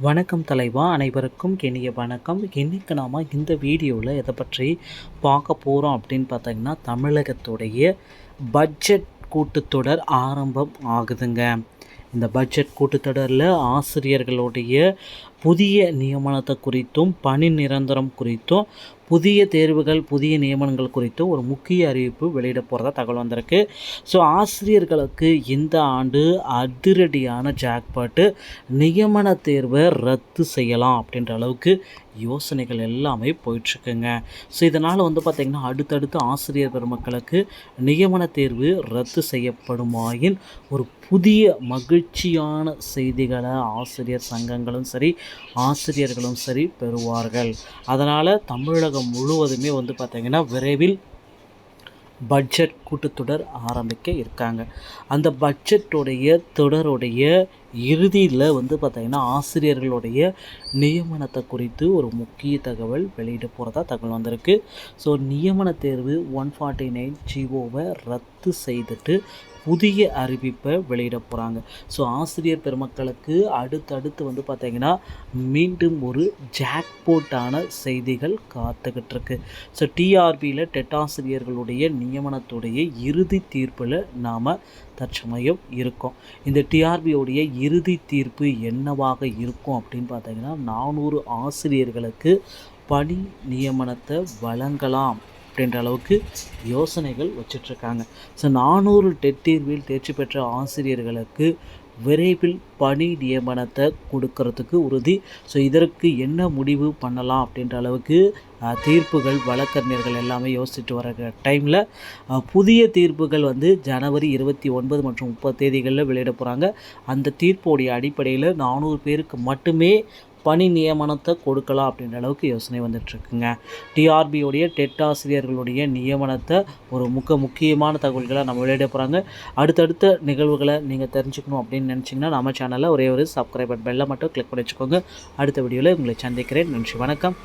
வணக்கம் தலைவா, அனைவருக்கும் இனிய வணக்கம். இன்றைக்கி நாம் இந்த வீடியோவில் எதை பற்றி பார்க்க போகிறோம் அப்படின்னு பார்த்தீங்கன்னா, தமிழகத்துடைய பட்ஜெட் கூட்டத்தொடர் ஆரம்பம் ஆகுதுங்க. இந்த பட்ஜெட் கூட்டத்தொடரில் ஆசிரியர்களுடைய புதிய நியமனத்தை குறித்தும் பணி நிரந்தரம் குறித்தும் புதிய தேர்வுகள் புதிய நியமனங்கள் குறித்தும் ஒரு முக்கிய அறிவிப்பு வெளியிட போகிறதா தகவல் வந்திருக்கு. ஸோ ஆசிரியர்களுக்கு இந்த ஆண்டு அதிரடியான ஜாக்பாட்டு நியமன தேர்வை ரத்து செய்யலாம் அப்படின்ற அளவுக்கு யோசனைகள் எல்லாமே போயிட்டுருக்குங்க. ஸோ இதனால் பார்த்திங்கன்னா அடுத்தடுத்து ஆசிரியர் பெருமக்களுக்கு நியமன தேர்வு ரத்து செய்யப்படுமாயின் ஒரு புதிய மகிழ்ச்சியான செய்திகளை ஆசிரியர் சங்கங்களும் சரி ஆசிரியர்களும் சரி பெறுவார்கள். அதனால் தமிழகம் முழுவதுமே பார்த்திங்கன்னா விரைவில் பட்ஜெட் கூட்டத்தொடர் ஆரம்பிக்க இருக்காங்க. அந்த பட்ஜெட்டுடைய தொடருடைய இறுதியில் பார்த்திங்கன்னா ஆசிரியர்களுடைய நியமனத்தை குறித்து ஒரு முக்கிய தகவல் வெளியிட போகிறதா தகவல் வந்திருக்கு. ஸோ நியமன தேர்வு 149 ஜிஓவை ரத்து செய்துட்டு புதிய அறிவிப்பை வெளியிட போகிறாங்க. ஸோ ஆசிரியர் பெருமக்களுக்கு அடுத்தடுத்து பார்த்திங்கன்னா மீண்டும் ஒரு ஜாக்போட்டான செய்திகள் காத்துக்கிட்டு இருக்கு. ஸோ டிஆர்பியில் டெட் ஆசிரியர்களுடைய நியமனத்துடைய இறுதி தீர்ப்பில் நாம் தற்சமயம் இருக்கும். இந்த டிஆர்பியோடைய இறுதி தீர்ப்பு என்னவாக இருக்கும் அப்படின்னு பார்த்தீங்கன்னா 400 ஆசிரியர்களுக்கு பணி நியமனத்தை வழங்கலாம் அப்படின்ற அளவுக்கு யோசனைகள் வச்சிட்ருக்காங்க. ஸோ 400 டெட் தேர்வில் தேர்ச்சி பெற்ற ஆசிரியர்களுக்கு விரைவில் பணி நியமனத்தை கொடுக்கறதுக்கு உறுதி. ஸோ இதற்கு என்ன முடிவு பண்ணலாம் அப்படின்ற அளவுக்கு தீர்ப்புகள் வழக்கறிஞர்கள் எல்லாமே யோசிச்சுட்டு வர டைமில் புதிய தீர்ப்புகள் ஜனவரி 29 மற்றும் 30 தேதிகளில் வெளியிட போகிறாங்க. அந்த தீர்ப்போடைய அடிப்படையில் 400 பேருக்கு மட்டுமே பணி நியமனத்தை கொடுக்கலாம் அப்படின்ற அளவுக்கு யோசனை வந்துட்டுருக்குங்க. டிஆர்பியோடைய டெட் ஆசிரியர்களுடைய நியமனத்தை ஒரு முக்கியமான தகவல்களை நம்ம வெளியிட போகிறாங்க. அடுத்தடுத்த நிகழ்வுகளை நீங்கள் தெரிஞ்சுக்கணும் அப்படின்னு நினச்சிங்கன்னா நம்ம சேனலில் ஒரே ஒரு சப்ஸ்கிரைபர் பெல்லை மட்டும் கிளிக் பண்ணி வச்சுக்கோங்க. அடுத்த வீடியோவில் உங்களை சந்திக்கிறேன். நன்றி, வணக்கம்.